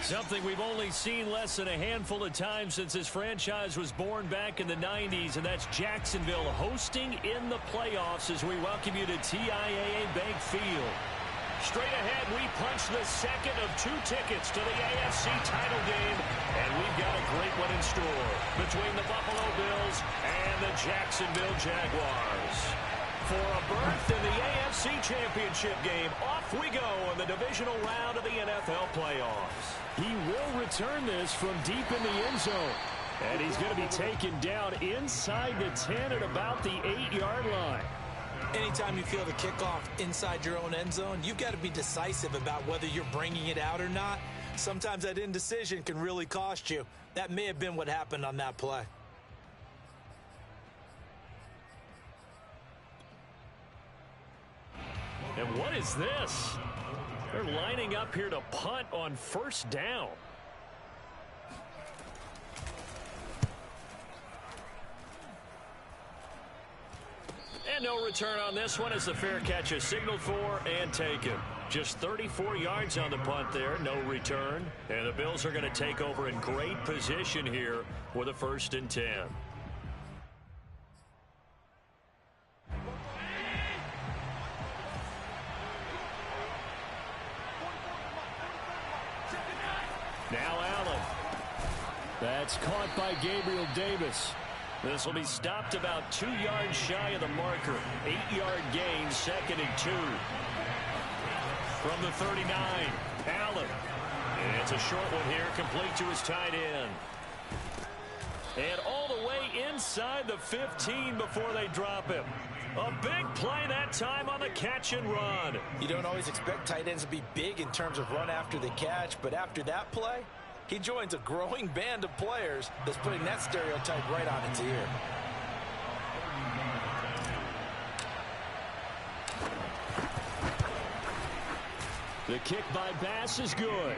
Something we've only seen less than a handful of times since this franchise was born back in the 90s, and that's Jacksonville hosting in the playoffs as we welcome you to TIAA Bank Field. Straight ahead, we punch the second of 2 tickets to the AFC title game, and we've got a great one in store between the Buffalo Bills and the Jacksonville Jaguars. For a berth in the AFC Championship game, off we go in the divisional round of the NFL playoffs. He will return this from deep in the end zone, and he's going to be taken down inside the 10 at about the 8-yard line. Anytime you feel the kickoff inside your own end zone, you've got to be decisive about whether you're bringing it out or not. Sometimes that indecision can really cost you. That may have been what happened on that play. And what is this? They're lining up here to punt on first down. And no return on this one as the fair catch is signaled for and taken. Just 34 yards on the punt there, no return. And the Bills are going to take over in great position here with a 1st and 10. Now Allen. That's caught by Gabriel Davis. This will be stopped about 2 yards shy of the marker. 8-yard gain, 2nd and 2. From the 39, Allen. And it's a short one here, complete to his tight end. And all the way inside the 15 before they drop him. A big play that time on the catch and run. You don't always expect tight ends to be big in terms of run after the catch, but after that play, he joins a growing band of players that's putting that stereotype right on its ear. The kick by Bass is good.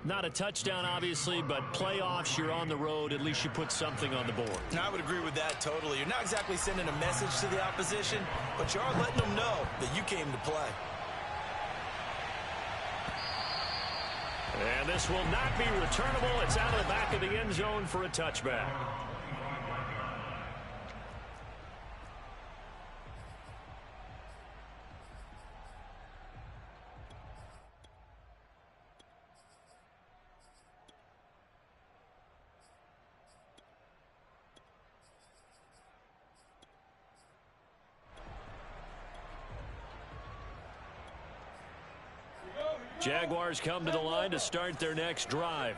Not a touchdown, obviously, but playoffs, you're on the road. At least you put something on the board. I would agree with that totally. You're not exactly sending a message to the opposition, but you are letting them know that you came to play. And this will not be returnable. It's out of the back of the end zone for a touchback. Jaguars come to the line to start their next drive.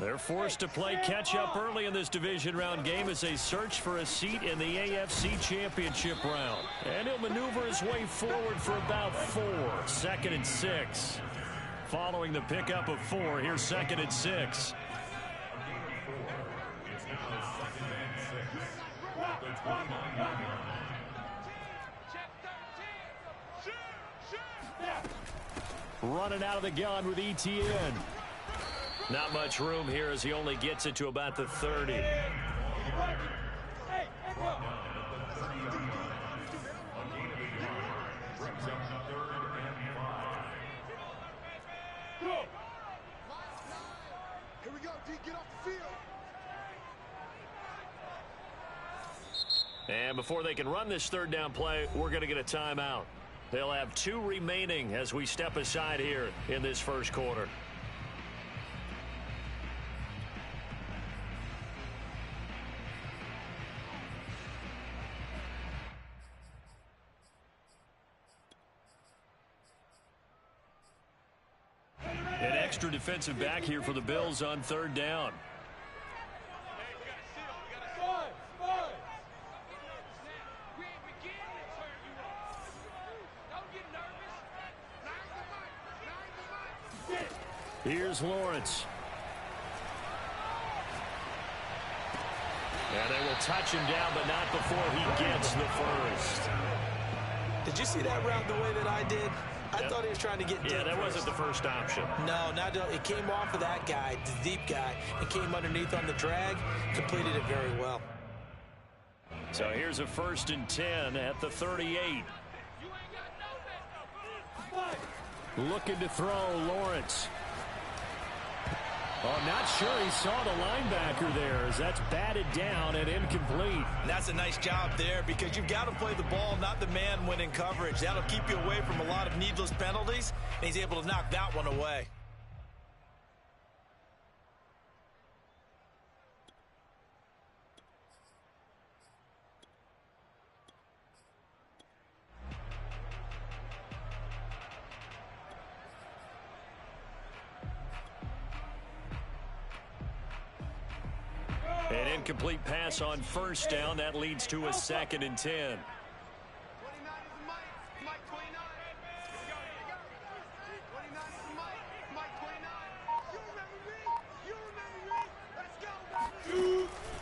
They're forced to play catch-up early in this division round game as they search for a seat in the AFC Championship round. And he'll maneuver his way forward for about 4. 2nd and 6. Following the pickup of 4, here's 2nd and 6. Running out of the gun with ETN. Not much room here as he only gets it to about the 30. Here we go, D, get off the field. And before they can run this 3rd down play, we're going to get a timeout. They'll have 2 remaining as we step aside here in this first quarter. An extra defensive back here for the Bills on 3rd down. Here's Lawrence. And they will touch him down, but not before he gets the first. Did you see that route the way that I did? I thought he was trying to get deep. Yeah, that wasn't the first option. No, it came off of that guy, the deep guy, and came underneath on the drag, completed it very well. So here's a 1st and 10 at the 38. Looking to throw, Lawrence. Oh, not sure he saw the linebacker there as that's batted down and incomplete. And that's a nice job there because you've got to play the ball, not the man when in coverage. That'll keep you away from a lot of needless penalties, and he's able to knock that one away. An incomplete pass on first down. That leads to a 2nd and 10.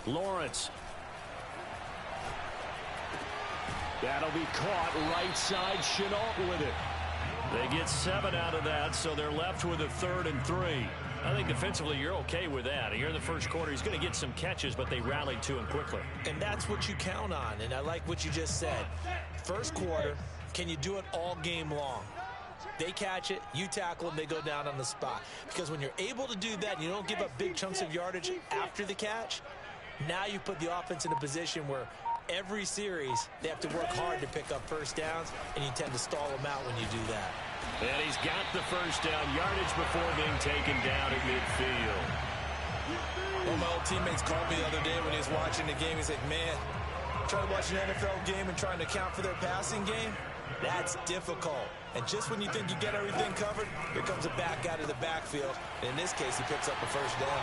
Lawrence. That'll be caught right side. Chenault with it. They get 7 out of that, so they're left with a 3rd and 3. I think defensively you're okay with that. Here in the first quarter, he's going to get some catches, but they rallied to him quickly. And that's what you count on, and I like what you just said. First quarter, can you do it all game long? They catch it, you tackle them, they go down on the spot. Because when you're able to do that, and you don't give up big chunks of yardage after the catch, now you put the offense in a position where every series they have to work hard to pick up first downs, and you tend to stall them out when you do that. And he's got the first down yardage before being taken down at midfield. One of my old teammates called me the other day when he was watching the game. He's like, man, trying to watch an NFL game and trying to account for their passing game, that's difficult. And just when you think you get everything covered, here comes a back out of the backfield. And in this case, he picks up a first down.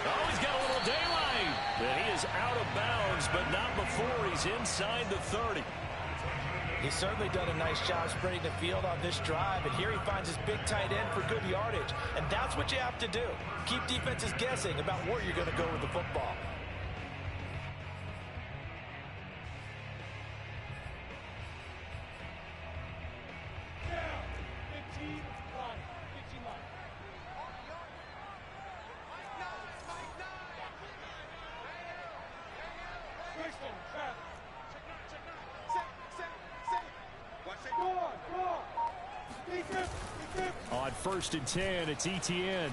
Oh, he's got a little daylight. And he is out of bounds, but not before he's inside the 30. He's certainly done a nice job spreading the field on this drive, and here he finds his big tight end for good yardage. And that's what you have to do. Keep defenses guessing about where you're going to go with the football. On 1st and 10, it's Etienne.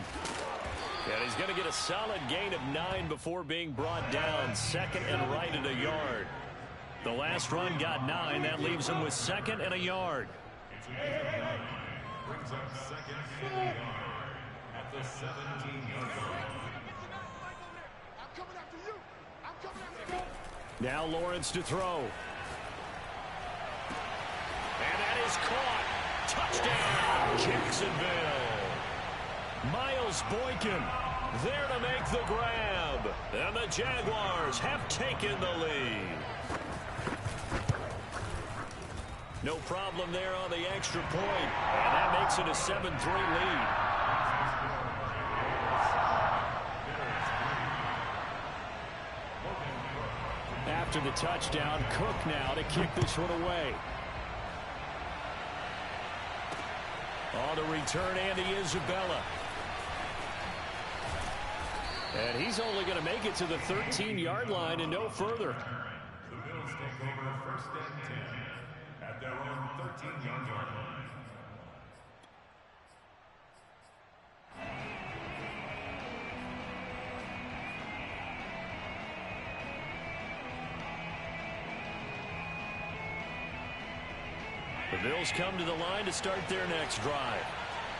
And he's going to get a solid gain of 9 before being brought down. 2nd and right at a yard. The last run got 9. That leaves him with 2nd and a yard. Brings up 2nd and a yard at the 17-yard line. Now Lawrence to throw. And that is caught. Touchdown, Jacksonville. Miles Boykin there to make the grab. And the Jaguars have taken the lead. No problem there on the extra point. And that makes it a 7-3 lead. After the touchdown, Cook now to kick this one away. On the return, Andy Isabella. And he's only going to make it to the 13-yard line and no further. The Bills take over 1st and 10 at their own 13-yard line. The Bills come to the line to start their next drive.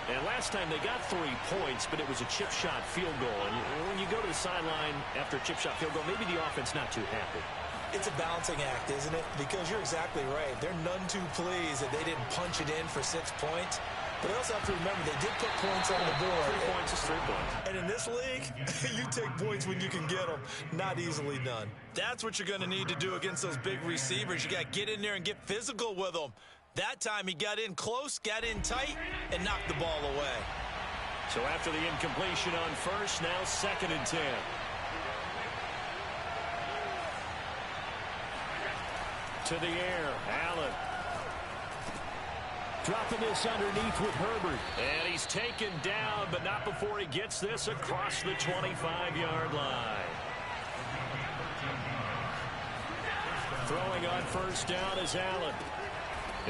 And last time they got 3 points, but it was a chip shot field goal. And when you go to the sideline after a chip shot field goal, maybe the offense not too happy. It's a balancing act, isn't it? Because you're exactly right. They're none too pleased that they didn't punch it in for 6 points. But they also have to remember they did put points on the board. 3 points is 3 points. And in this league, you take points when you can get them. Not easily done. That's what you're going to need to do against those big receivers. You got to get in there and get physical with them. That time he got in close, got in tight, and knocked the ball away. So after the incompletion on first, now 2nd and 10. To the air, Allen. Dropping this underneath with Herbert. And he's taken down, but not before he gets this across the 25-yard line. Throwing on first down is Allen.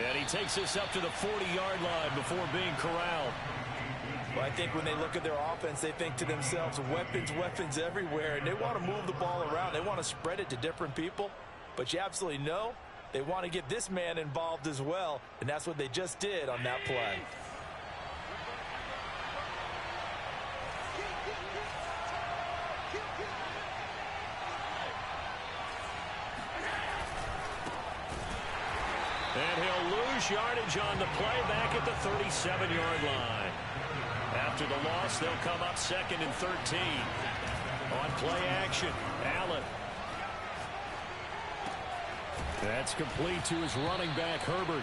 And he takes this up to the 40-yard line before being corralled. Well, I think when they look at their offense, they think to themselves, weapons, weapons everywhere, and they want to move the ball around. They want to spread it to different people, but you absolutely know they want to get this man involved as well, and that's what they just did on that play. And he'll lose yardage on the play back at the 37-yard line. After the loss, they'll come up 2nd and 13. On play action, Allen. That's complete to his running back, Herbert.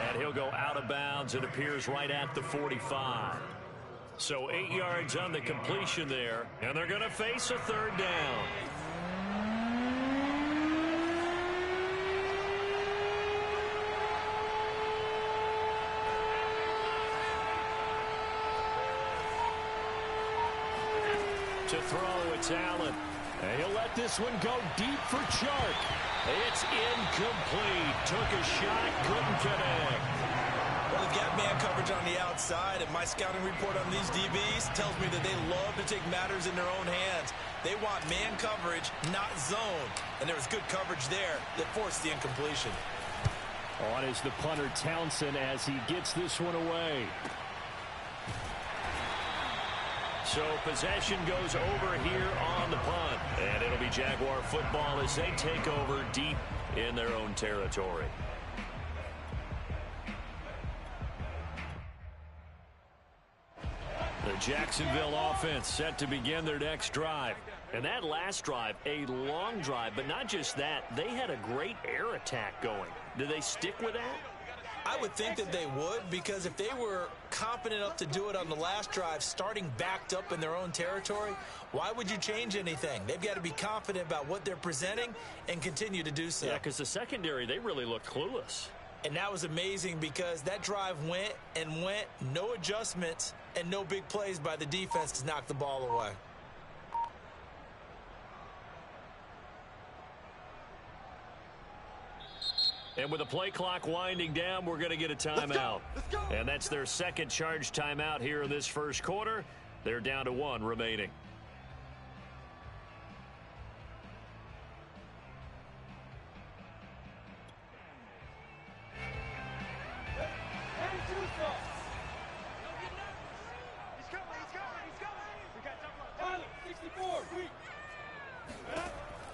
And he'll go out of bounds. It appears right at the 45. So 8 yards on the completion there. And they're going to face a 3rd down. To throw, it's Allen. And he'll let this one go deep for Chark. It's incomplete. Took a shot, couldn't connect. Well, they've got man coverage on the outside, and my scouting report on these DBs tells me that they love to take matters in their own hands. They want man coverage, not zone. And there was good coverage there that forced the incompletion. On is the punter, Townsend, as he gets this one away. So possession goes over here on the punt. And it'll be Jaguar football as they take over deep in their own territory. The Jacksonville offense set to begin their next drive. And that last drive, a long drive, but not just that. They had a great air attack going. Do they stick with that? I would think that they would, because if they were confident enough to do it on the last drive, starting backed up in their own territory, why would you change anything? They've got to be confident about what they're presenting and continue to do so. Yeah, because the secondary, they really looked clueless. And that was amazing because that drive went and went, no adjustments and no big plays by the defense to knock the ball away. And with the play clock winding down, we're going to get a timeout. Let's go. And that's their second charge timeout here in this first quarter. They're down to 1 remaining.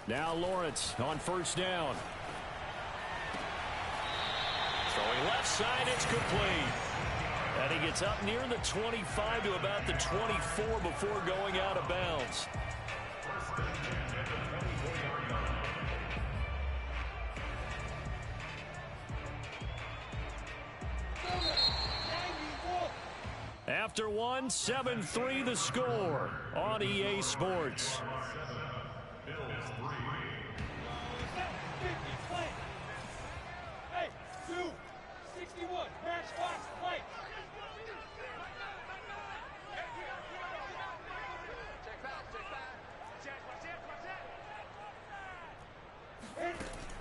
Now Lawrence on first down. Throwing left side, it's complete. And he gets up near the 25 to about the 24 before going out of bounds. After 1, 7-3 the score on EA Sports.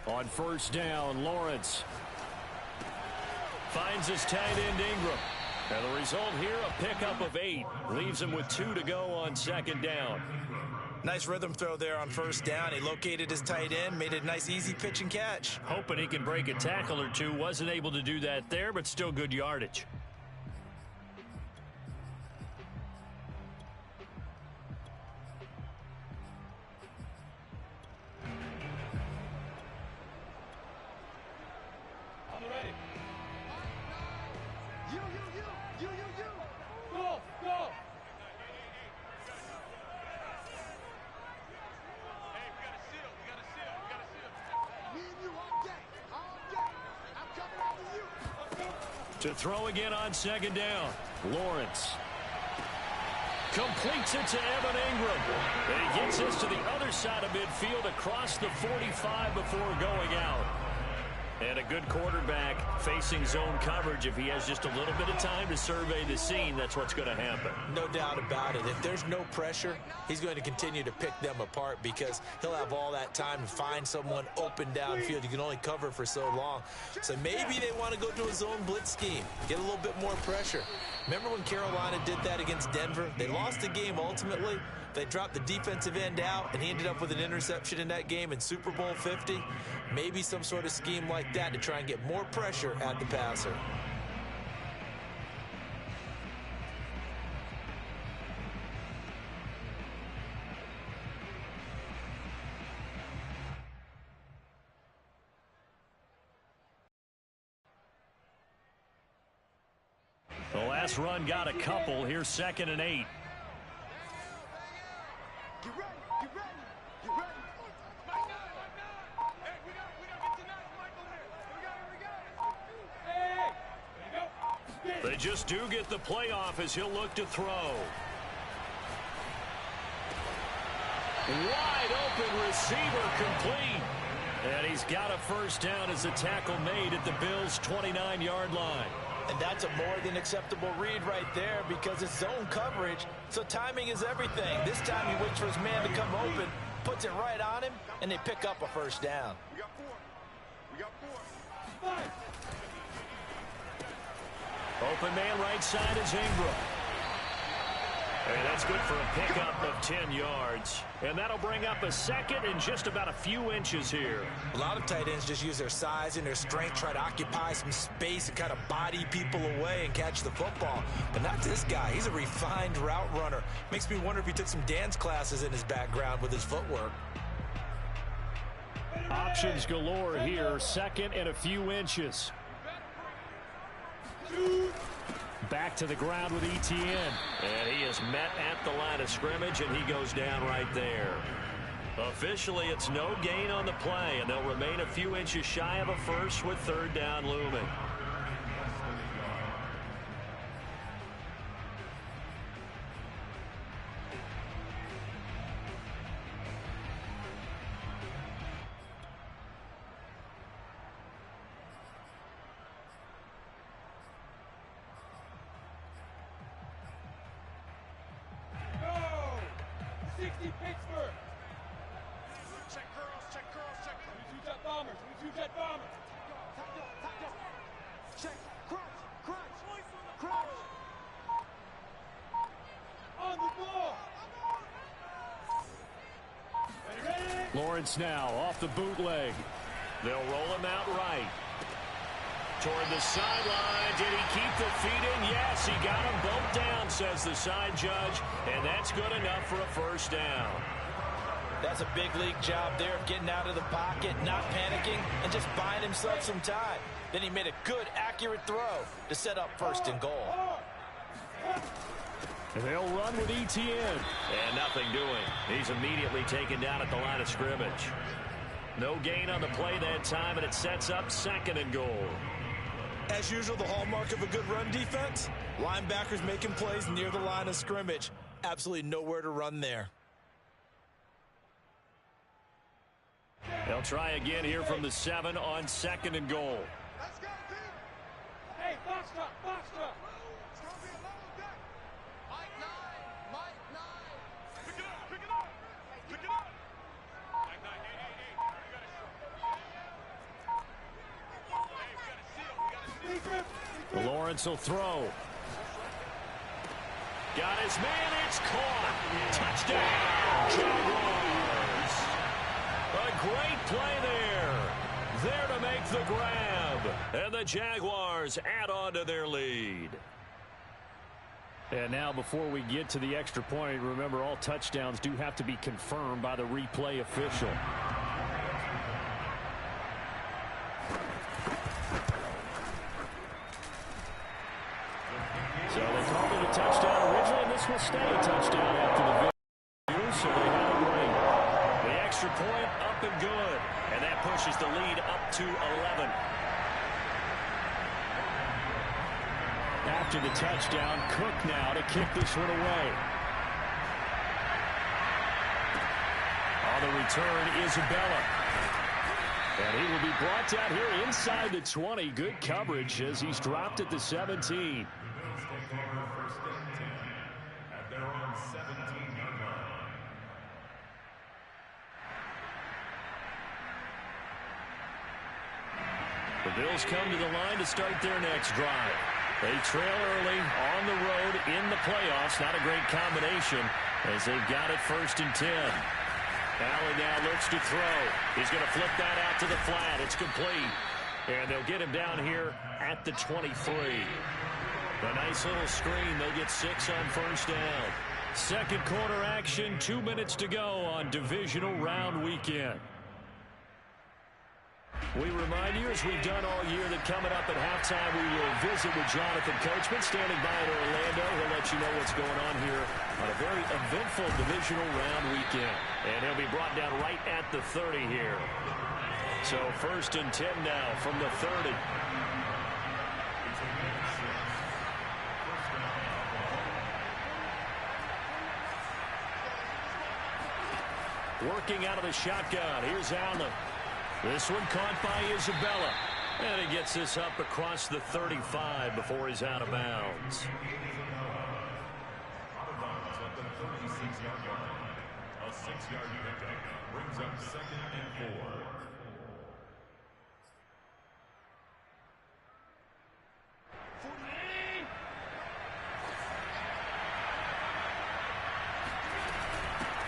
On first down, Lawrence finds his tight end Ingram. And the result here, a pickup of 8. Leaves him with 2 to go on second down. Nice rhythm throw there on first down. He located his tight end, made it a nice easy pitch and catch. Hoping he can break a tackle or two. Wasn't able to do that there, but still good yardage. To throw again on second down. Lawrence completes it to Evan Ingram. And he gets this to the other side of midfield across the 45 before going out. And a good quarterback facing zone coverage. If he has just a little bit of time to survey the scene, that's what's going to happen. No doubt about it. If there's no pressure, he's going to continue to pick them apart because he'll have all that time to find someone open downfield. You can only cover for so long. So maybe they want to go to a zone blitz scheme, get a little bit more pressure. Remember when Carolina did that against Denver? They lost the game ultimately. They dropped the defensive end out, and he ended up with an interception in that game in Super Bowl 50. Maybe some sort of scheme like that to try and get more pressure at the passer. The last run got a couple. Here's 2nd and 8. They just do get the playoff as he'll look to throw. Wide open receiver complete. And he's got a first down as the tackle made at the Bills' 29-yard line. And that's a more than acceptable read right there because it's zone coverage, so timing is everything. This time he waits for his man to come open, puts it right on him, and they pick up a first down. We got 4. We got 4. Open man right side is Ingram. And that's good for a pickup of 10 yards. And that'll bring up a second and just about a few inches here. A lot of tight ends just use their size and their strength, try to occupy some space and kind of body people away and catch the football. But not this guy. He's a refined route runner. Makes me wonder if he took some dance classes in his background with his footwork. Options galore here. 2nd and a few inches. Back to the ground with Etienne. And he is met at the line of scrimmage, and he goes down right there. Officially, it's no gain on the play, and they'll remain a few inches shy of a first with 3rd down looming. Lawrence now off the bootleg. They'll roll him out right. Toward the sideline. Did he keep the feet in? Yes, he got them both down, says the side judge. And that's good enough for a first down. That's a big league job there of getting out of the pocket, not panicking, and just buying himself some time. Then he made a good, accurate throw to set up 1st and goal. They'll run with Etienne. And nothing doing. He's immediately taken down at the line of scrimmage. No gain on the play that time, and it sets up 2nd and goal. As usual, the hallmark of a good run defense, linebackers making plays near the line of scrimmage. Absolutely nowhere to run there. They'll try again here from the 7 on 2nd and goal. Let's go, team. Hey, box drop, box drop. It's going to be a long day. Mike 9, Mike 9. Pick it up, pick it up, pick it up. Mike 9, hey. We got a seal. Hey, we got a seal. Lawrence will throw. Got his man, it's caught. Touchdown, Jaguars. A great play there. There to make the grab. And the Jaguars add on to their lead. And now before we get to the extra point, remember all touchdowns do have to be confirmed by the replay official. So they called it a touchdown originally, and this will stay a touchdown after the video, so they had it right. The extra point up and good, and that pushes the lead up to 11. After the touchdown, Cook now to kick this one away. On the return, Isabella. And he will be brought down here inside the 20. Good coverage as he's dropped at the 17. The Bills take over first and 10 at their own 17-yard line. The Bills come to the line to start their next drive. They trail early on the road in the playoffs. Not a great combination as they've got it first and 10. Allen now looks to throw. He's going to flip that out to the flat. It's complete. And they'll get him down here at the 23. A nice little screen. They'll get 6 on first down. Second quarter action. 2 minutes to go on divisional round weekend. We remind you, as we've done all year, that coming up at halftime, we will visit with Jonathan Coachman, standing by in Orlando. He'll let you know what's going on here on a very eventful divisional round weekend. And he'll be brought down right at the 30 here. So first and 10 now from the 30. Working out of the shotgun. Here's Allen. This one caught by Isabella. And he gets this up across the 35 before he's out of bounds. Out of bounds at the 36-yard line. A 6-yard pickup brings up second and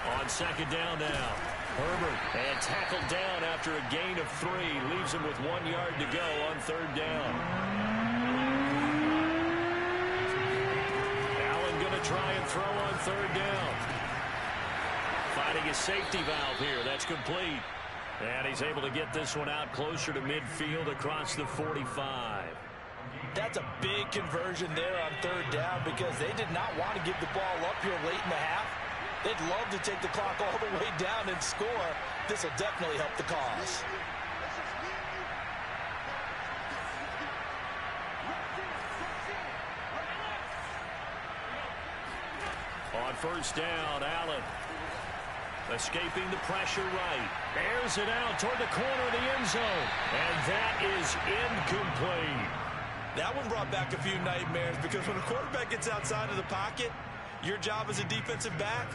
4. On second down now. Herbert and tackled down after a gain of 3. Leaves him with 1 yard to go on third down. Allen going to try and throw on third down. Finding a safety valve here. That's complete. And he's able to get this one out closer to midfield across the 45. That's a big conversion there on third down because they did not want to give the ball up here late in the half. They'd love to take the clock all the way down and score. This will definitely help the cause. On first down, Allen escaping the pressure right. Airs it out toward the corner of the end zone. And that is incomplete. That one brought back a few nightmares because when a quarterback gets outside of the pocket, your job as a defensive back,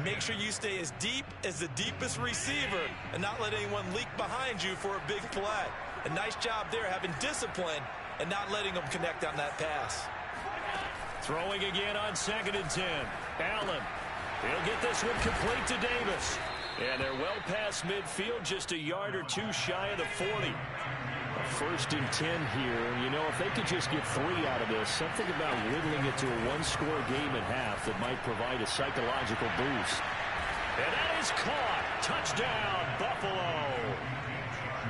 make sure you stay as deep as the deepest receiver and not let anyone leak behind you for a big play. A nice job there having discipline and not letting them connect on that pass. Throwing again on second and 10. Allen. He'll get this one complete to Davis. And they're well past midfield, just a yard or 2 shy of the 40. A first and 10 here. You know, if they could just get 3 out of this, something about whittling it to a 1-score game at half that might provide a psychological boost. And that is caught. Touchdown, Buffalo.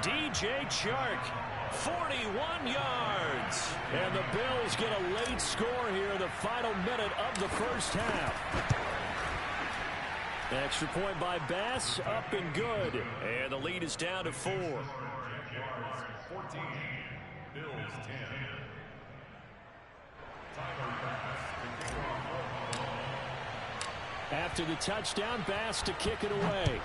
DJ Chark, 41 yards. And the Bills get a late score here in the final minute of the first half. Extra point by Bass, up and good. And the lead is down to 4. 14, Bills 10. Tyler Bass to kick off. After the touchdown, Bass to kick it away.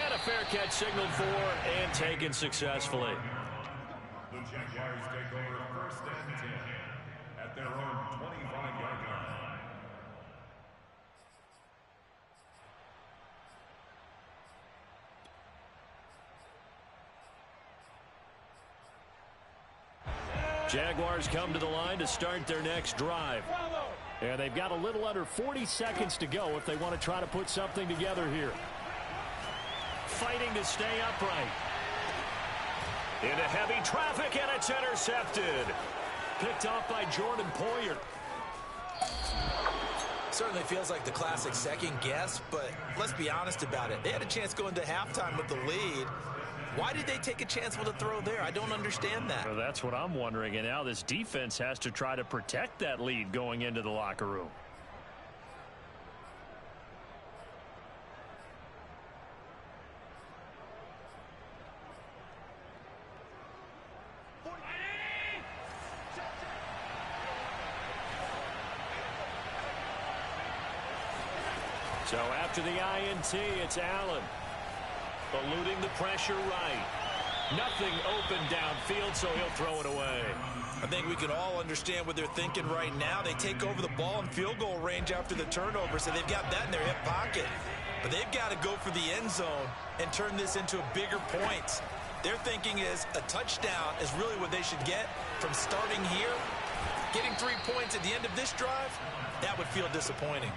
And a fair catch signaled for and taken successfully. The Jaguars take over first and 10 at their own 25-yard line. Jaguars come to the line to start their next drive. And they've got a little under 40 seconds to go if they want to try to put something together here. Fighting to stay upright. Into heavy traffic, and it's intercepted. Picked off by Jordan Poyer. Certainly feels like the classic second guess, but let's be honest about it. They had a chance going to halftime with the lead. Why did they take a chance with a throw there? I don't understand that. Well, that's what I'm wondering. And now this defense has to try to protect that lead going into the locker room. So after the INT, it's Allen. Eluding the pressure right. Nothing open downfield, so he'll throw it away. I think we can all understand what they're thinking right now. They take over the ball in field goal range after the turnover, so they've got that in their hip pocket. But they've got to go for the end zone and turn this into bigger points. Their thinking is a touchdown is really what they should get from starting here. Getting 3 points at the end of this drive, that would feel disappointing.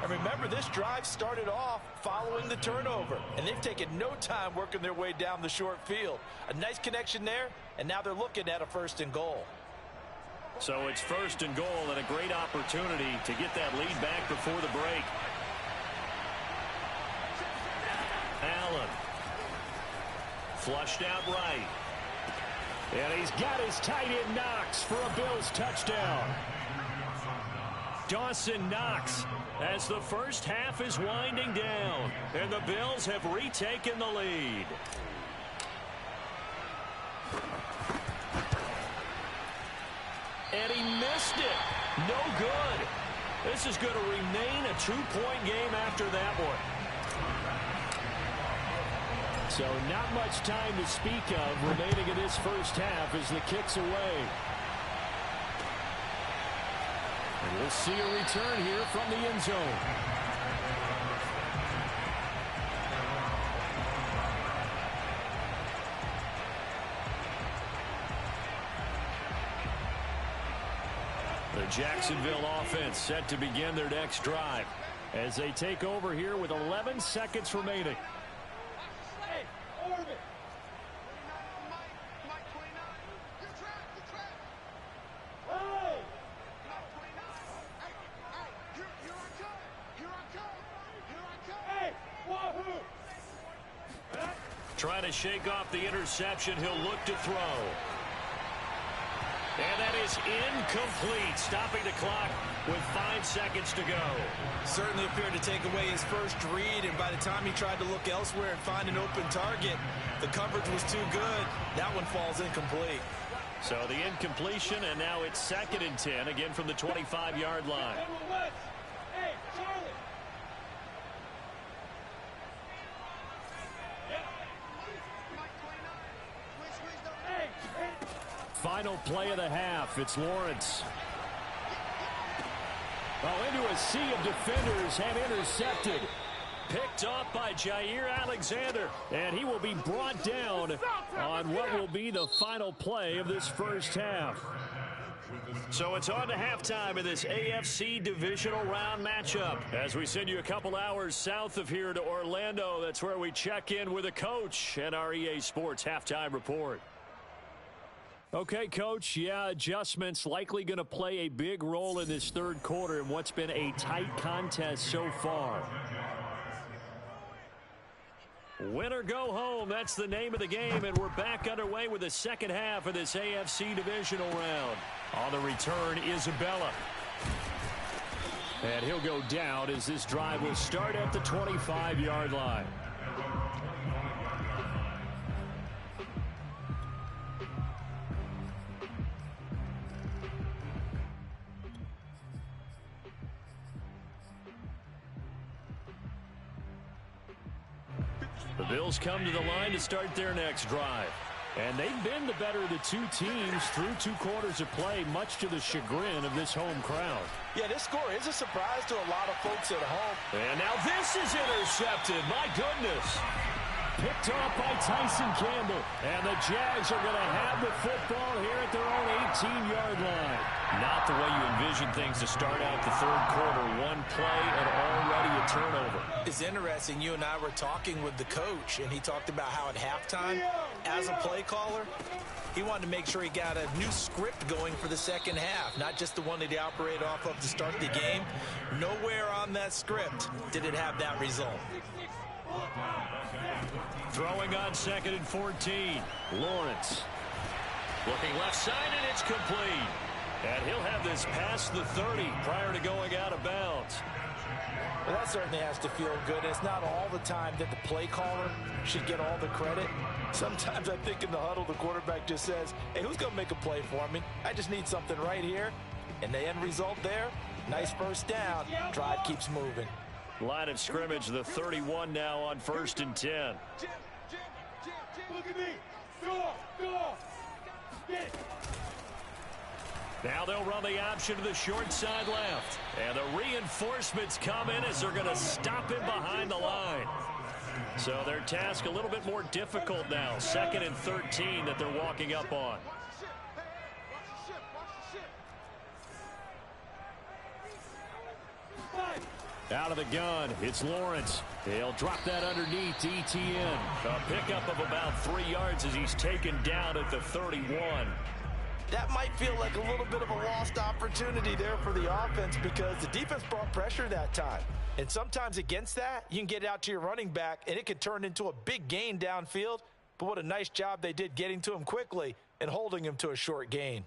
And remember, this drive started off following the turnover, and they've taken no time working their way down the short field. A nice connection there, and now they're looking at a 1st and goal. So it's 1st and goal and a great opportunity to get that lead back before the break. Allen. Flushed out right. And he's got his tight end Knox for a Bills touchdown. Dawson Knox as the first half is winding down, and the Bills have retaken the lead. And he missed it. No good. This is going to remain a 2-point game after that one. So not much time to speak of remaining in this first half as the kick's away. And we'll see a return here from the end zone. The Jacksonville offense set to begin their next drive as they take over here with 11 seconds remaining. Trying to shake off the interception. He'll look to throw. And that is incomplete, stopping the clock with 5 seconds to go. Certainly appeared to take away his first read, and by the time he tried to look elsewhere and find an open target, the coverage was too good. That one falls incomplete. So the incompletion, and now it's 2nd and 10, again from the 25-yard line. Hey, Charlie. Final play of the half. It's Lawrence. Oh, into a sea of defenders and intercepted. Picked off by Jair Alexander. And he will be brought down on what will be the final play of this first half. So it's on to halftime in this AFC divisional round matchup. As we send you a couple hours south of here to Orlando, that's where we check in with a coach and our EA Sports halftime report. Okay, Coach, adjustments likely going to play a big role in this third quarter in what's been a tight contest so far. Win or go home, that's the name of the game, and we're back underway with the second half of this AFC divisional round. On the return, Isabella. And he'll go down as this drive will start at the 25-yard line. The Bills come to the line to start their next drive. And they've been the better of the two teams through 2 quarters of play, much to the chagrin of this home crowd. Yeah, this score is a surprise to a lot of folks at home. And now this is intercepted. My goodness. Picked off by Tyson Campbell. And the Jags are going to have the football here at their own 18-yard line. Not the way you envision things to start out the third quarter. One play and already a turnover. It's interesting. You and I were talking with the coach, and he talked about how at halftime, as a play caller, he wanted to make sure he got a new script going for the second half, not just the one that he operated off of to start the game. Nowhere on that script did it have that result. Throwing on 2nd and 14. Lawrence. Looking left side, and it's complete. And he'll have this past the 30 prior to going out of bounds. Well, that certainly has to feel good. It's not all the time that the play caller should get all the credit. Sometimes I think in the huddle, the quarterback just says, hey, who's going to make a play for me? I just need something right here. And the end result there, nice first down. Drive keeps moving. Line of scrimmage, the 31 now on 1st and 10. Look at me. Go. Get it. Now they'll run the option to the short side left. And the reinforcements come in as they're going to stop him behind the line. So their task a little bit more difficult now. 2nd and 13 that they're walking up on. Out of the gun, it's Lawrence. He'll drop that underneath to Etienne. A pickup of about 3 yards as he's taken down at the 31. That might feel like a little bit of a lost opportunity there for the offense because the defense brought pressure that time. And sometimes against that, you can get it out to your running back, and it could turn into a big gain downfield. But what a nice job they did getting to him quickly and holding him to a short gain.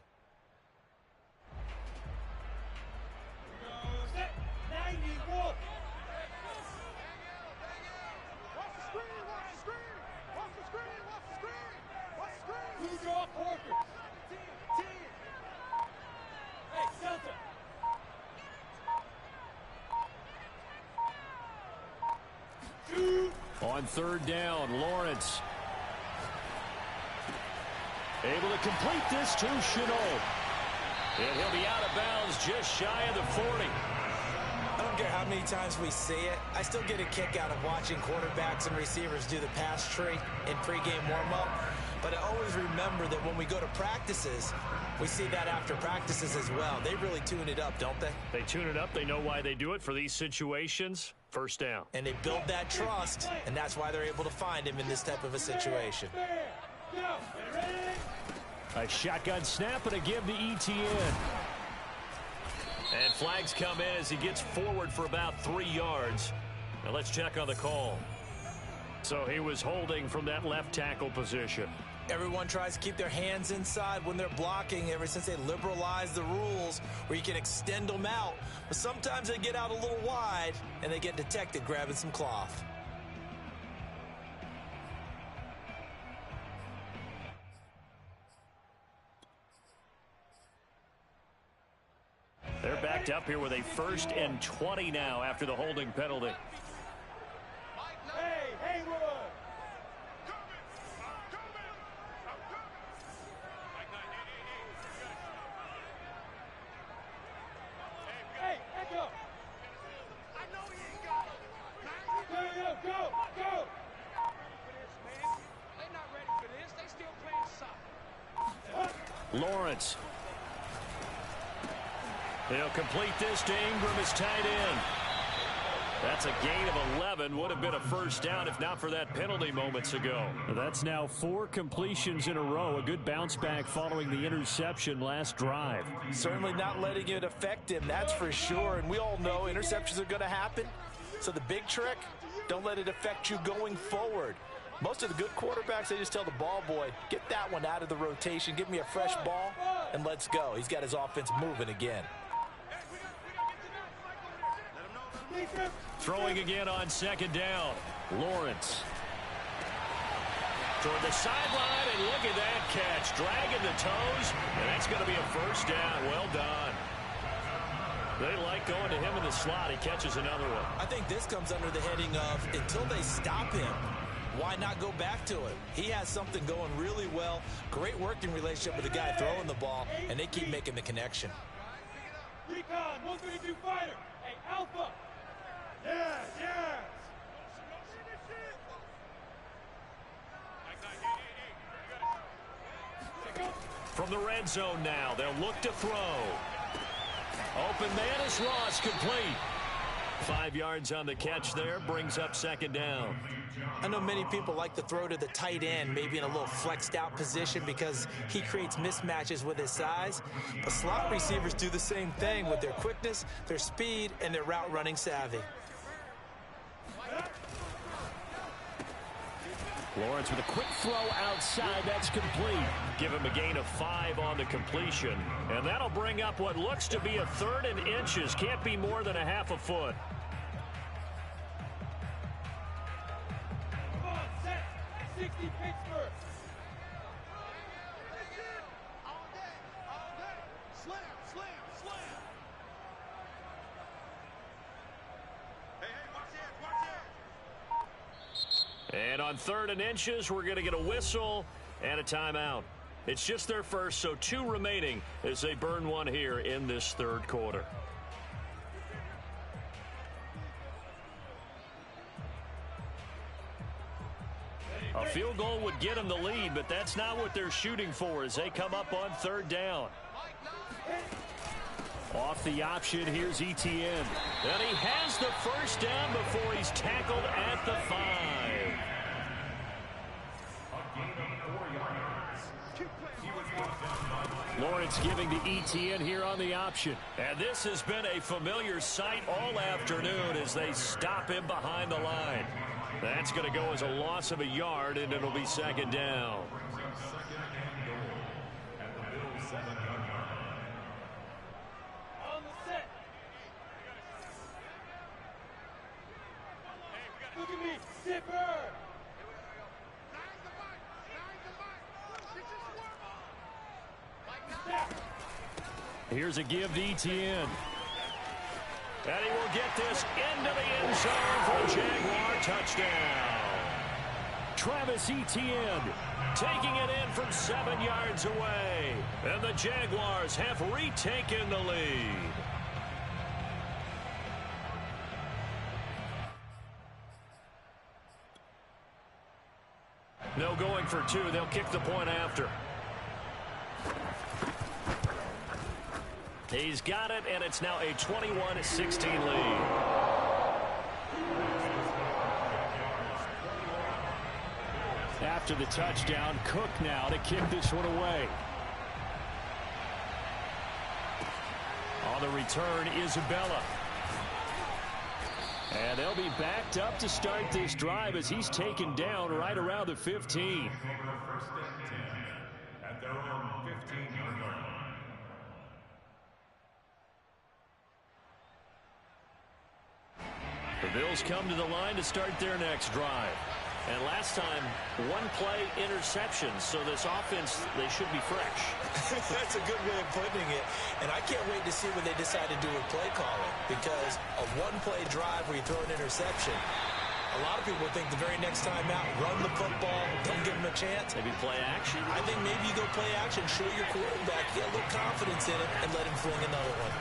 On 3rd down, Lawrence. Able to complete this to Chenault. And he'll be out of bounds just shy of the 40. I don't care how many times we see it. I still get a kick out of watching quarterbacks and receivers do the pass tree in pregame warm-up. But I always remember that when we go to practices, we see that after practices as well. They really tune it up, don't they? They tune it up. They know why they do it for these situations. 1st down. And they build that trust, and that's why they're able to find him in this type of a situation. A shotgun snap and a give to Etienne. And flags come in as he gets forward for about 3 yards. Now let's check on the call. So he was holding from that left tackle position. Everyone tries to keep their hands inside when they're blocking ever since they liberalized the rules where you can extend them out. But sometimes they get out a little wide and they get detected grabbing some cloth. They're backed up here with a 1st and 20 now after the holding penalty. Lawrence. He'll complete this to Ingram as tight end. That's a gain of 11. Would have been a 1st down if not for that penalty moments ago. That's now 4 completions in a row. A good bounce back following the interception last drive. Certainly not letting it affect him, that's for sure. And we all know interceptions are going to happen. So the big trick, don't let it affect you going forward. Most of the good quarterbacks, they just tell the ball boy, get that one out of the rotation, give me a fresh ball, and let's go. He's got his offense moving again. Throwing again on 2nd down. Lawrence. Toward the sideline, and look at that catch. Dragging the toes, and that's going to be a 1st down. Well done. They like going to him in the slot. He catches another one. I think this comes under the heading of until they stop him, why not go back to it? He has something going really well. Great working relationship with the guy throwing the ball, and they keep making the connection. Recon, 132 fighter. Hey, Alpha. Yes. From the red zone now, they'll look to throw. Open man is Ross, complete. 5 yards on the catch there, brings up 2nd down. I know many people like to throw to the tight end, maybe in a little flexed out position because he creates mismatches with his size. But slot receivers do the same thing with their quickness, their speed, and their route running savvy. Lawrence with a quick throw outside. That's complete. Give him a gain of 5 on the completion. And that'll bring up what looks to be a 3rd and inches. Can't be more than a half a foot. Come on, set. 60 Pittsburgh. All day. Slam. Hey, watch And on 3rd and inches, we're going to get a whistle and a timeout. It's just their first, so 2 remaining as they burn one here in this 3rd quarter. A field goal would get them the lead, but that's not what they're shooting for as they come up on 3rd down. Off the option, here's Etienne. And he has the first down before he's tackled at the 5. Lawrence giving to Etienne here on the option. And this has been a familiar sight all afternoon as they stop him behind the line. That's going to go as a loss of a yard, and it'll be 2nd down. Look at me, zipper! Here's a give to Etienne. And he will get this into the end zone for a Jaguar touchdown. Travis Etienne taking it in from 7 yards away. And the Jaguars have retaken the lead. No going for 2. They'll kick the point after. He's got it, and it's now a 21-16 lead. After the touchdown, Cook now to kick this one away. On the return, Isabella. And they'll be backed up to start this drive as he's taken down right around the 15. At their own 15-yard line. The Bills come to the line to start their next drive. And last time, 1-play interception, so this offense, they should be fresh. That's a good way of putting it. And I can't wait to see what they decide to do with play calling, because a 1-play drive where you throw an interception, a lot of people think the very next time out, run the football, don't give them a chance. Maybe play action? I think maybe you go play action, show your quarterback, get a little confidence in it, and let him fling another one.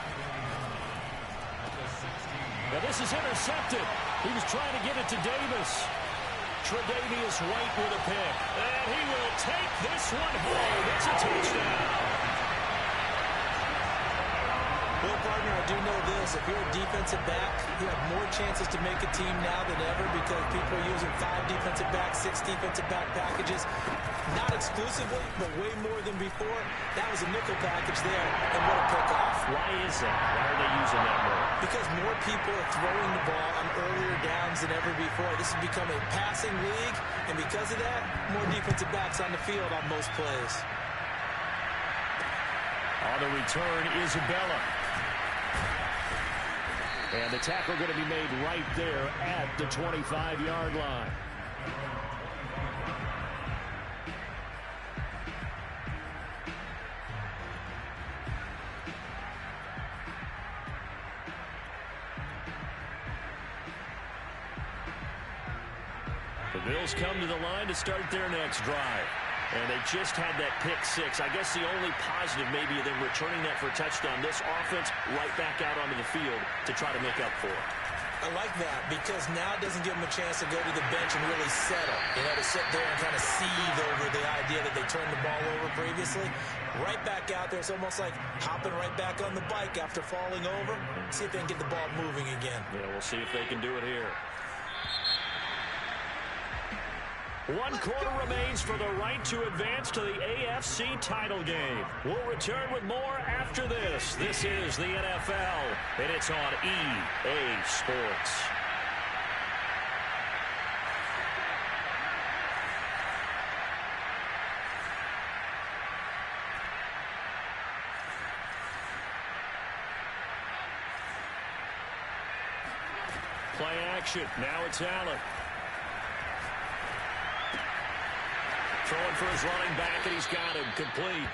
Now this is intercepted. He was trying to get it to Davis. Tre'Davious White with a pick. And he will take this one home. It's a touchdown. Well, partner, I do know this. If you're a defensive back, you have more chances to make a team now than ever because people are using 5 defensive backs, 6 defensive back packages. Not exclusively, but way more than before. That was a nickel package there, and what a pickoff. Why is that? Why are they using that more? Because more people are throwing the ball on earlier downs than ever before. This has become a passing league, and because of that, more defensive backs on the field on most plays. On the return, Isabella. And the tackle going to be made right there at the 25-yard line. The Bills come to the line to start their next drive. And they just had that pick 6. I guess the only positive maybe of them returning that for a touchdown. This offense right back out onto the field to try to make up for it. I like that because now it doesn't give them a chance to go to the bench and really settle. You know, to sit there and kind of seethe over the idea that they turned the ball over previously. Right back out there. It's almost like hopping right back on the bike after falling over. See if they can get the ball moving again. Yeah, we'll see if they can do it here. 1 quarter remains for the right to advance to the AFC title game. We'll return with more after this. This is the NFL, and it's on EA Sports. Play action. Now it's Allen. Throwing for his running back, and he's got him complete.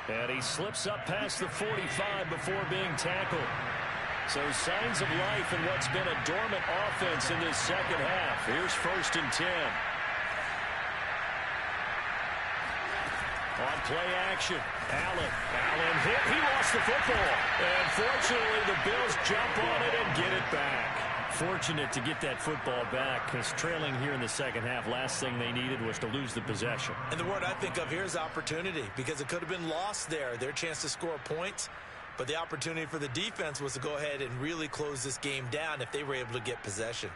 And he slips up past the 45 before being tackled. So signs of life in what's been a dormant offense in this second half. Here's 1st and 10. On play action, Allen hit. He lost the football. And fortunately, the Bills jump on it and get it back. Fortunate to get that football back, because trailing here in the second half, last thing they needed was to lose the possession. And the word I think of here is opportunity, because it could have been lost there. Their chance to score points. But the opportunity for the defense was to go ahead and really close this game down if they were able to get possession.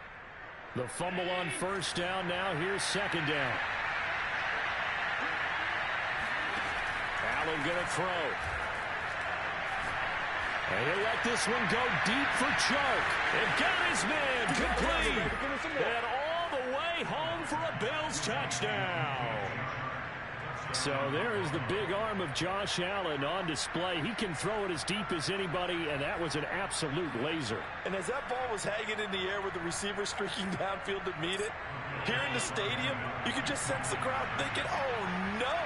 The fumble on first down. Now here's second down. Allen going to throw. And he'll let this one go deep for Chark. And got his man complete. And all the way home for a Bills touchdown. So there is the big arm of Josh Allen on display. He can throw it as deep as anybody, and that was an absolute laser. And as that ball was hanging in the air with the receiver streaking downfield to meet it, here in the stadium, you could just sense the crowd thinking, oh, no.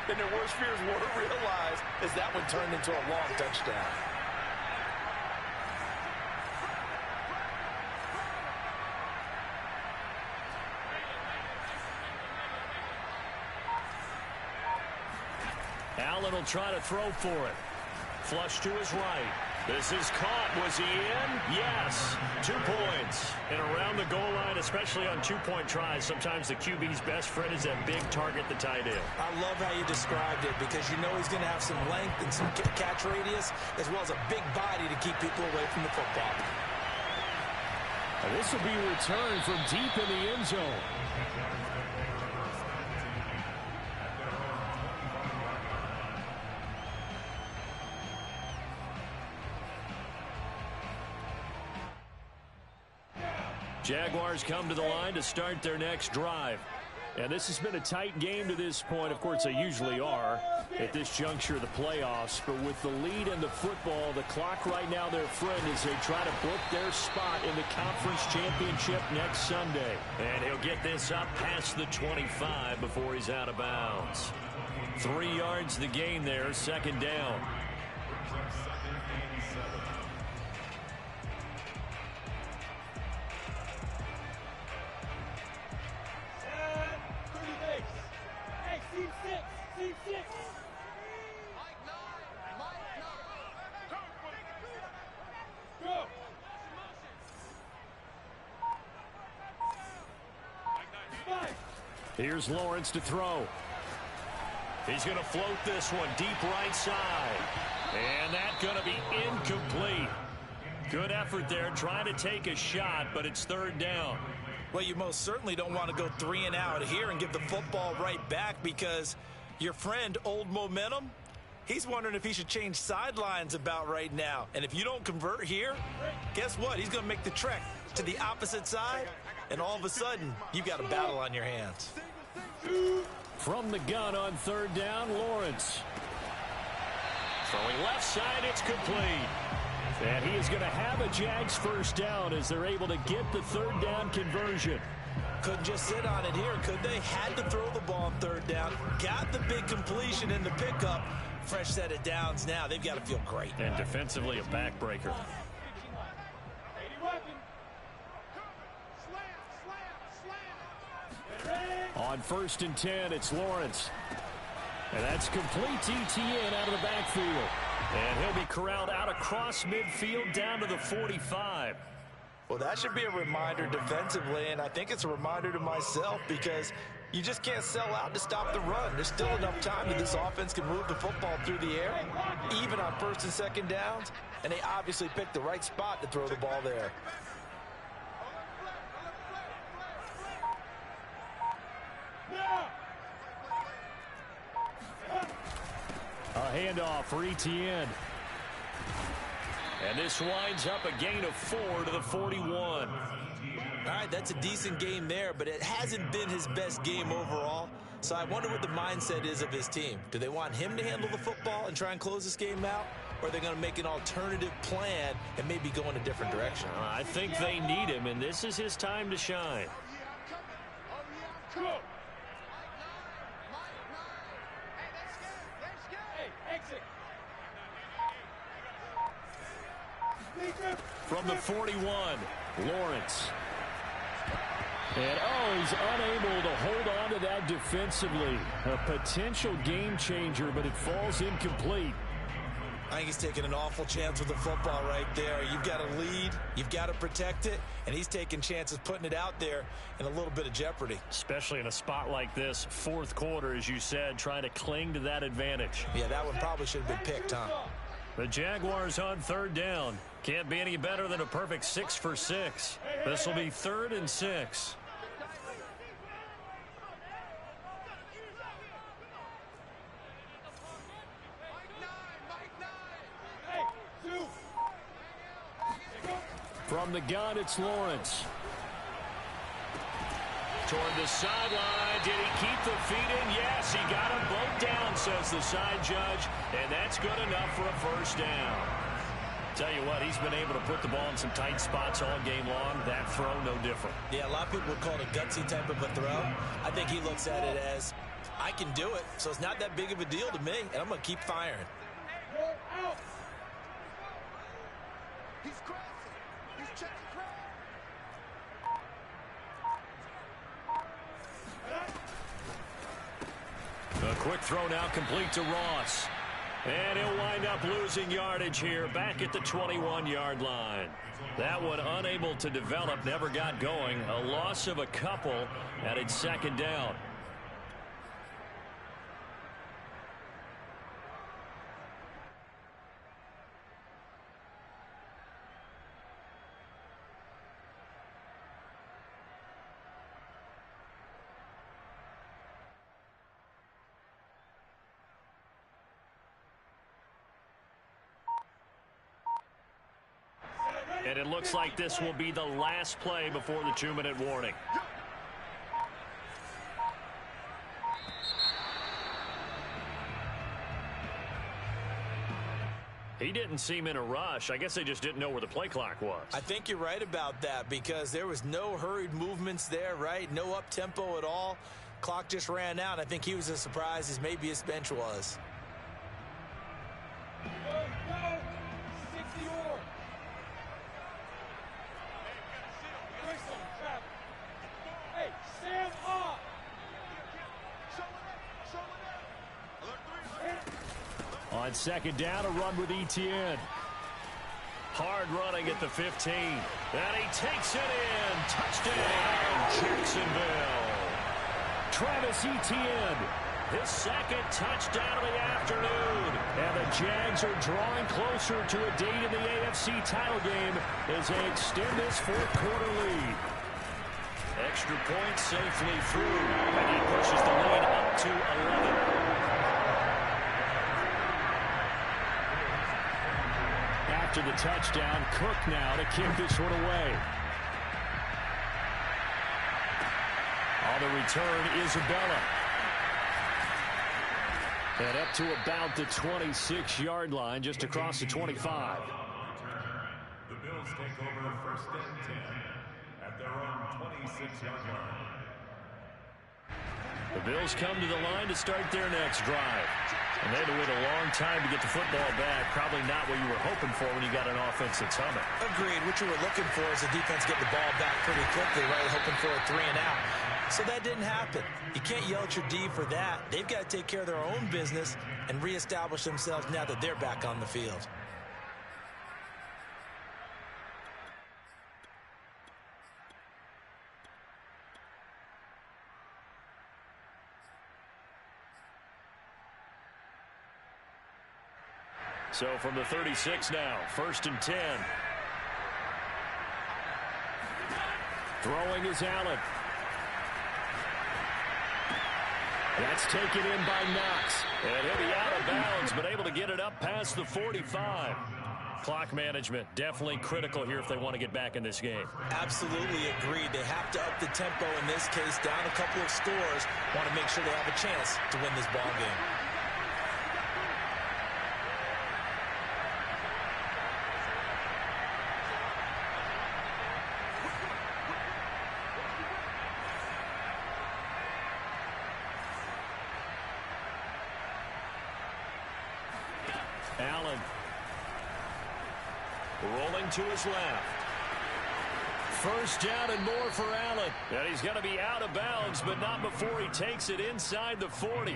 And their worst fears were realized as that one turned into a long touchdown. Allen will try to throw for it. Flush to his right. This is caught. Was he in? Yes. 2 points. And around the goal line, especially on two-point tries, sometimes the QB's best friend is that big target, the tight end. I love how you described it, because you know he's going to have some length and some catch radius, as well as a big body to keep people away from the football. And this will be returned from deep in the end zone. Jaguars come to the line to start their next drive. And this has been a tight game to this point. Of course, they usually are at this juncture of the playoffs. But with the lead in the football, the clock right now their friend as they try to book their spot in the conference championship next Sunday. And he'll get this up past the 25 before he's out of bounds. 3 yards the gain there, second down. Here's Lawrence to throw. He's going to float this one deep right side. And that's going to be incomplete. Good effort there trying to take a shot, but it's third down. Well, you most certainly don't want to go 3 and out here and give the football right back, because your friend, Old Momentum, he's wondering if he should change sidelines about right now. And if you don't convert here, guess what? He's going to make the trek to the opposite side, and all of a sudden, you've got a battle on your hands. From the gun on third down, Lawrence. Throwing left side, it's complete. And he is going to have a Jags first down as they're able to get the third down conversion. Couldn't just sit on it here, could they? Had to throw the ball on third down. Got the big completion in the pickup. Fresh set of downs now. They've got to feel great. And defensively, a backbreaker. On 1st and 10, it's Lawrence. And that's complete to Etienne out of the backfield. And he'll be corralled out across midfield down to the 45. Well, that should be a reminder defensively, and I think it's a reminder to myself, because you just can't sell out to stop the run. There's still enough time that this offense can move the football through the air, even on 1st and 2nd downs, and they obviously picked the right spot to throw the ball there. A handoff for Etienne. And this winds up a gain of 4 to the 41. All right, that's a decent game there, but it hasn't been his best game overall. So I wonder what the mindset is of his team. Do they want him to handle the football and try and close this game out? Or are they going to make an alternative plan and maybe go in a different direction? I think they need him, and this is his time to shine. From the 41, Lawrence. And, he's unable to hold on to that defensively. A potential game changer, but it falls incomplete. I think he's taking an awful chance with the football right there. You've got to lead, you've got to protect it, and he's taking chances putting it out there in a little bit of jeopardy. Especially in a spot like this, fourth quarter, as you said, trying to cling to that advantage. Yeah, that one probably should have been picked, huh? The Jaguars on third down. Can't be any better than a perfect 6 for 6. This will be 3rd and 6. From the gun, it's Lawrence. Toward the sideline. Did he keep the feet in? Yes, he got them both down, says the side judge. And that's good enough for a first down. Tell you what, he's been able to put the ball in some tight spots all game long. That throw, no different. Yeah, a lot of people would call it a gutsy type of a throw. I think he looks at it as, I can do it, so it's not that big of a deal to me, and I'm going to keep firing. He's crossing. He's checking cross. A quick throw now complete to Ross. And he'll wind up losing yardage here back at the 21-yard line. That one unable to develop, never got going. A loss of a couple at its second down. And it looks like this will be the last play before the 2-minute warning. He didn't seem in a rush. I guess they just didn't know where the play clock was. I think you're right about that because there was no hurried movements there, right? No up-tempo at all. Clock just ran out. I think he was as surprised as maybe his bench was. On second down, a run with Etienne. Hard running at the 15. And he takes it in. Touchdown, Jacksonville. Travis Etienne, his second touchdown of the afternoon. And the Jags are drawing closer to a date in the AFC title game as they extend this fourth quarter lead. Extra point safely through. And that pushes the lead up to 11. After the touchdown, Cook now to kick this one away. On the return, Isabella. And up to about the 26-yard line, just across the 25. The Bills take over 1st and 10 at their own 26-yard line. The Bills come to the line to start their next drive. And they had to wait a long time to get the football back. Probably not what you were hoping for when you got an offense that's humming. Agreed. What you were looking for is the defense get the ball back pretty quickly, right? Hoping for a 3 and out. So that didn't happen. You can't yell at your D for that. They've got to take care of their own business and reestablish themselves now that they're back on the field. So from the 36 now, 1st and 10. Throwing is Allen. That's taken in by Knox. And he'll be out of bounds, but able to get it up past the 45. Clock management, definitely critical here if they want to get back in this game. Absolutely agreed. They have to up the tempo in this case, down a couple of scores. Want to make sure they have a chance to win this ball game. Allen rolling to his left. first down and more for Allen. And he's going to be out of bounds, but not before he takes it inside the 40.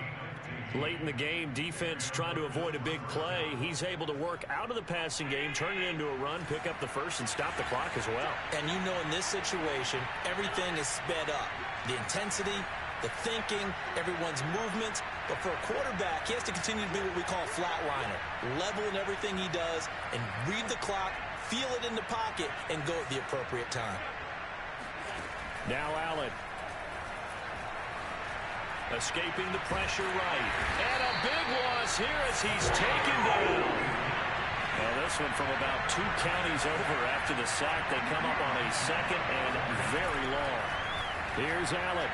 Late in the game, defense trying to avoid a big play. He's able to work out of the passing game, turn it into a run, pick up the first, and stop the clock as well. And you know in this situation, everything is sped up. The intensity, the thinking, everyone's movements. But for a quarterback, he has to continue to be what we call a flatliner. Level in everything he does and read the clock, feel it in the pocket, and go at the appropriate time. Now Allen. Escaping the pressure right. And a big loss here as he's taken down. Well, this one from about 2 counties over after the sack. They come up on a second and very long. Here's Allen.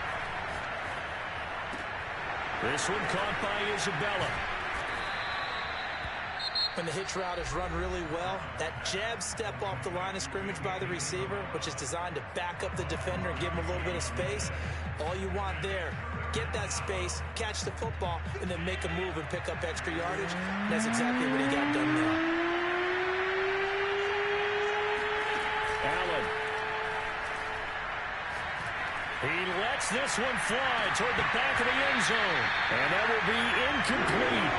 This one caught by Isabella. When the hitch route is run really well, that jab step off the line of scrimmage by the receiver, which is designed to back up the defender and give him a little bit of space, all you want there, get that space, catch the football, and then make a move and pick up extra yardage. And that's exactly what he got done there. Allen. He lets this one fly toward the back of the end zone. And that will be incomplete.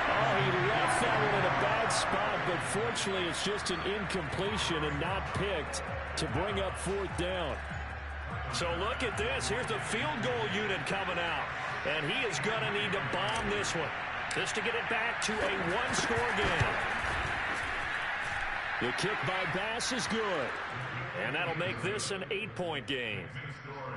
Oh, he left that one in a bad spot, but fortunately it's just an incompletion and not picked to bring up 4th down. So look at this. Here's the field goal unit coming out. And he is going to need to bomb this one just to get it back to a 1-score game. The kick by Bass is good. And that'll make this an 8-point game.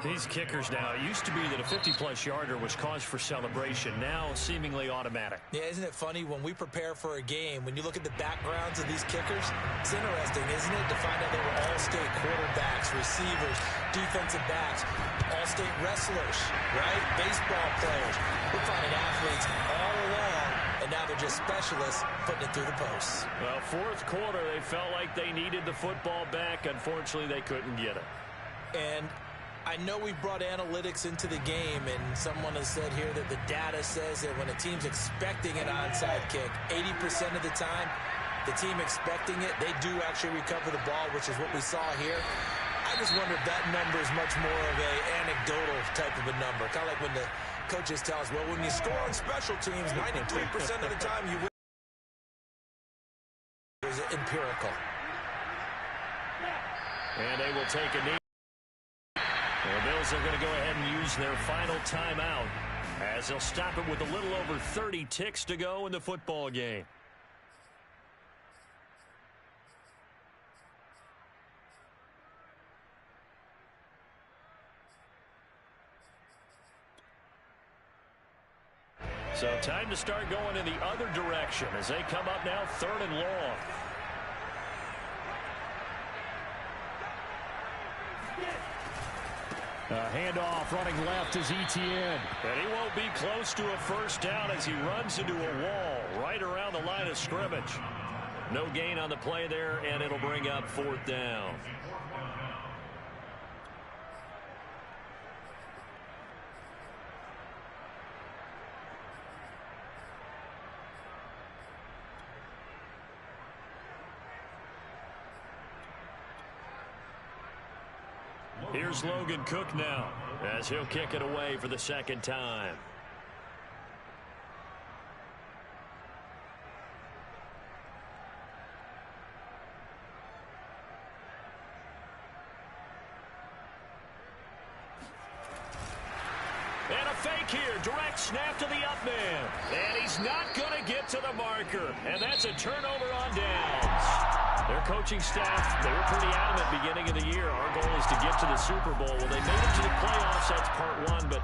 These kickers now, it used to be that a 50-plus yarder was cause for celebration. Now seemingly automatic. Yeah, isn't it funny when we prepare for a game, when you look at the backgrounds of these kickers, it's interesting, isn't it, to find out they were all-state quarterbacks, receivers, defensive backs, all-state wrestlers, right? Baseball players. We're finding athletes all along, and now they're just specialists putting it through the posts. Well, 4th quarter, they felt like they needed the football back. Unfortunately, they couldn't get it. And I know we brought analytics into the game, and someone has said here that the data says that when a team's expecting an onside kick, 80% of the time, the team expecting it, they do actually recover the ball, which is what we saw here. I just wonder if that number is much more of an anecdotal type of a number. Kind of like when the coaches tell us, well, when you score on special teams, 93% of the time you win. Is empirical. And they will take a knee. The Bills are going to go ahead and use their final timeout as they'll stop it with a little over 30 ticks to go in the football game. So time to start going in the other direction as they come up now 3rd and long. Handoff running left is Etienne. And he won't be close to a first down as he runs into a wall right around the line of scrimmage. No gain on the play there, and it'll bring up 4th down. Here's Logan Cook now as he'll kick it away for the 2nd time. And a fake here. Direct snap to the up man. And he's not going to get to the marker. And that's a turnover on downs. Their coaching staff, they were pretty adamant beginning of the year. Our goal is to get to the Super Bowl. Well, they made it to the playoffs. That's part one, but